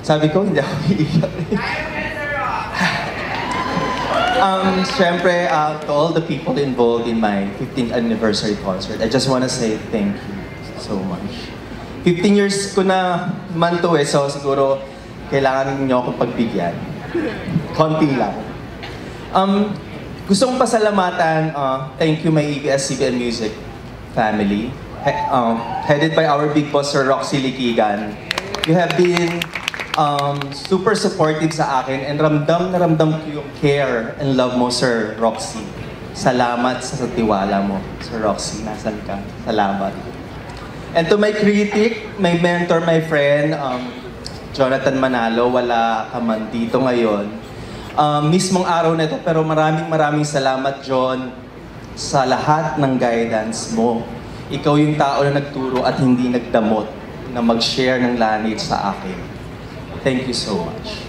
Sabi ko, hindi ako iiyak. Siyempre, to all the people involved in my 15th anniversary concert, I just want to say thank you so much. 15 years ko na man to so siguro kailangan niyo akong pagbigyan. Konti lang. Gusto kong pasalamatan, thank you my ABS-CBN Music family, headed by our big boss, Sir Roxy Liquigan. You have been super supportive sa akin and ramdam na ramdam ko yung care and love mo, Sir Roxy. Salamat sa tiwala mo, Sir Roxy. Nasaan ka? Salamat. And to my critic, my mentor, my friend, Jonathan Manalo, wala ka man dito ngayon. Mismong araw na ito, pero maraming salamat, John, sa lahat ng guidance mo. Ikaw yung tao na nagturo at hindi nagdamot na mag-share ng language sa akin. Thank you so much.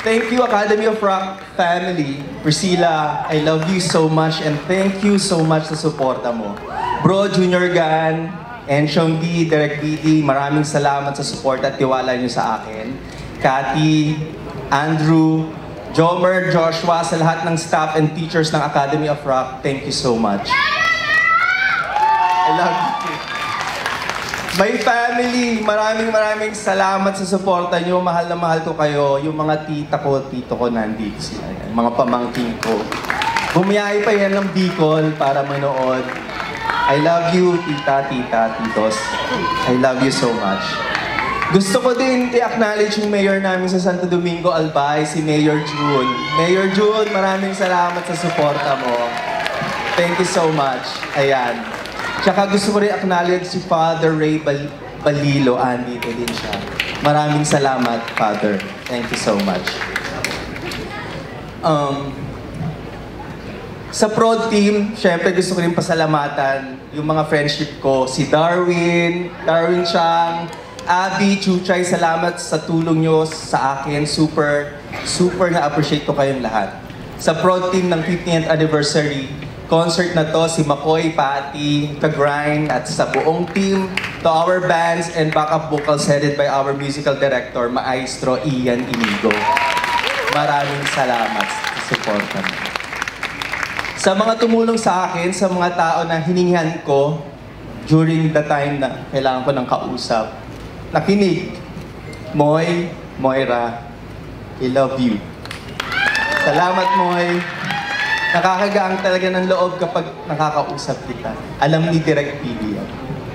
Thank you, Academy of Rock family. Priscilla, I love you so much and thank you so much sa suporta mo. Bro, Junior Gan, Enchong D, Derek BD, maraming salamat sa support at tiwala niyo sa akin. Cathy, Andrew, Jomer, Joshua, sa lahat ng staff and teachers ng Academy of Rock, thank you so much. I love you. My family, maraming salamat sa suporta niyo. Mahal na mahal ko kayo. Yung mga tita ko, tito ko nandito sila. Mga pamangkin ko. Bumiyahe pa yan ng Bicol para manood. I love you, tita, titos. I love you so much. Gusto ko din i-acknowledge yung mayor namin sa Santo Domingo, Albay, si Mayor June. Mayor June, maraming salamat sa suporta mo. Thank you so much. Ayan. Tsaka gusto ko rin acknowledge si Father Ray Balilo. Andito din siya. Maraming salamat, Father. Thank you so much. Sa prod team, syempre gusto ko rin pasalamatan yung mga friendship ko. Si Darwin Chang, Abby, Chuchay, salamat sa tulong nyo sa akin. Super na-appreciate ko kayong lahat. Sa prod team ng 15th anniversary concert na to, si Makoy, Patty, Kagrind, at sa buong team, to our bands and backup vocals headed by our musical director, Maestro Ian Inigo. Maraming salamat sa support mo. Sa mga tumulong sa akin, sa mga tao na hiningihan ko during the time na kailangan ko ng kausap, nakinig, Moy, Moira, I love you. Salamat, Moy. Nakakagaang talaga ng loob kapag nakakausap kita. Alam ni Direk PB yan.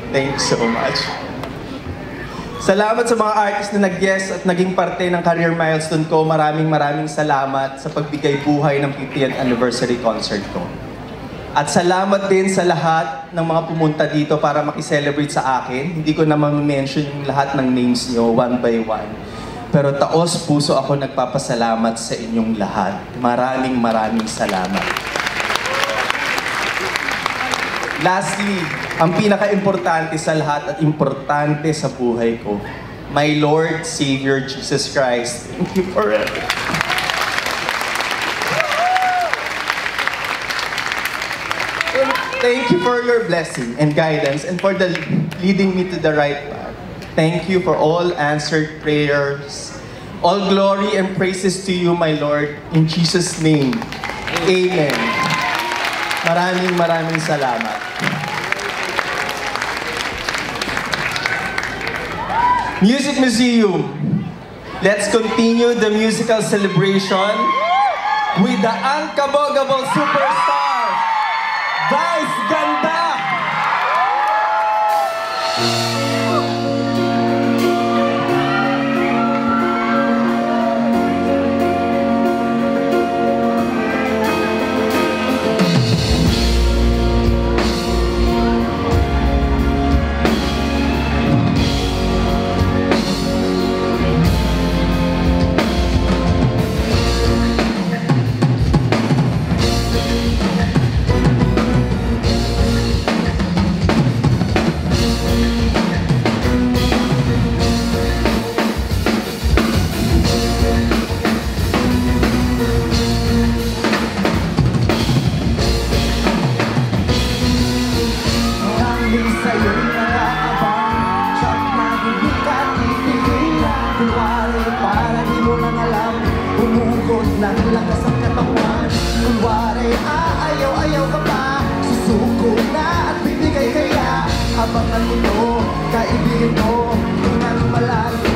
Thanks so much. Salamat sa mga artist na nag-guest at naging parte ng career milestone ko. Maraming salamat sa pagbigay buhay ng 50th anniversary concert ko. At salamat din sa lahat ng mga pumunta dito para makiselebrate sa akin. Hindi ko na ma-mention yung lahat ng names nyo one by one. Pero taos puso ako nagpapasalamat sa inyong lahat. Maraming salamat. Lastly, ang pinaka-importante sa lahat at importante sa buhay ko, my Lord, Savior, Jesus Christ. Thank you forever. Thank you for your blessing and guidance and for leading me to the right path. Thank you for all answered prayers. All glory and praises to you, my Lord. In Jesus' name, amen. Maraming salamat. Music Museum. Let's continue the musical celebration with the unkabogable superstar, Vice Ganda. ng lakas ang katawan. Kunwari ayaw ka pa, susuko na at bibigay kaya. Abangan mo to, kaibigan mo, tingnan malayo.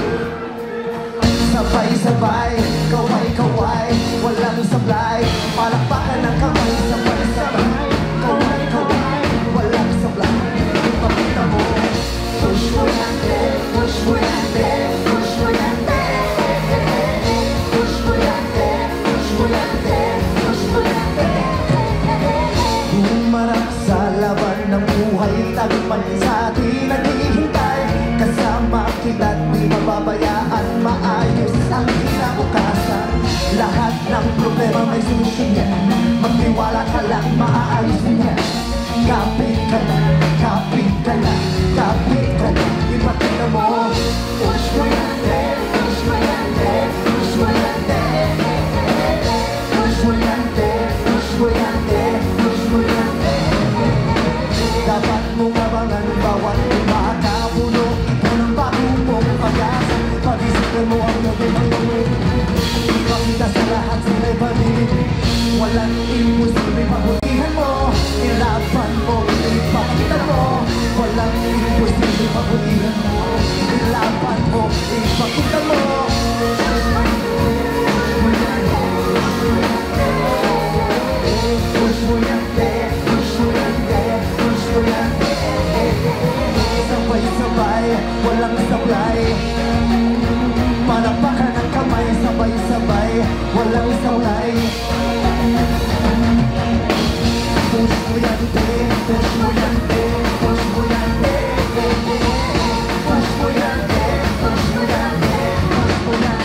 Sabay-sabay, kaway-kaway, walang sablay. Palakpakan ng kamay, sabay-sabay, kaway-kaway, walang sablay. Ipakita mo, push mo yan, push mo yan, push mo yan, push mo yan, push mo yan, push mo yan. Humarap sa laban ng buhay, tagpan sa atin naghihintay. Kasama kita't di mababayaan, maayos ang kinabukasan. Lahat ng problema may solusyon yan, magtiwala ka lang, maayos yan. Kapit ka na, kapit ka na, kapit ka na. Ipakita mo, push mo yan, push mo yan, push mo yan, push mo yan, push mo yan, push mo yan. Dapat mong abangan bawat umakapuno. Ito ng bagong mong pag-asa. Pag-isipan mo ang naging ipakita sa lahat sila'y pag-ibig. Walang imposible, pabutihan mo, ilaban mo, ipakita mo. Walang imposible, pabutihan mo, ilaban mo, ipakita mo. Push mo yan, push mo yan, push mo yan. Sabay-sabay, walang sablay. Palakpakan ng kamay, sabay-sabay, walang sablay. Push mo yan, push mo yan, push mo yan, push mo yan, push mo yan, push mo yan, push mo yan,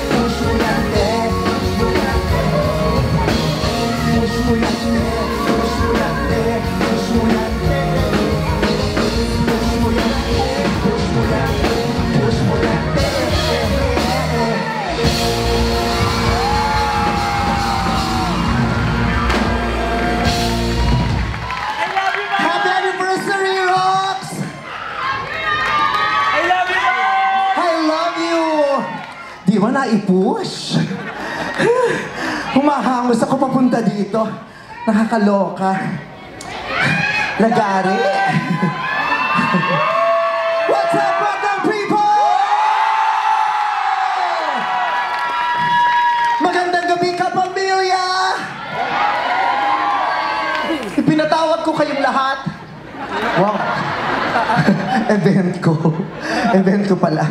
push mo yan, push mo yan, push mo yan, push mo yan, push mo yan, push mo yan. Happy anniversary, Rox! I love you! I love you! Di ba na-push? Humahangos ako papunta dito. Nakakaloka. Lagari. What's up, Bandang people? Magandang gabi, kapamilya! Ipinatawag ko kayong lahat. Wow. Event ko. Event ko pala.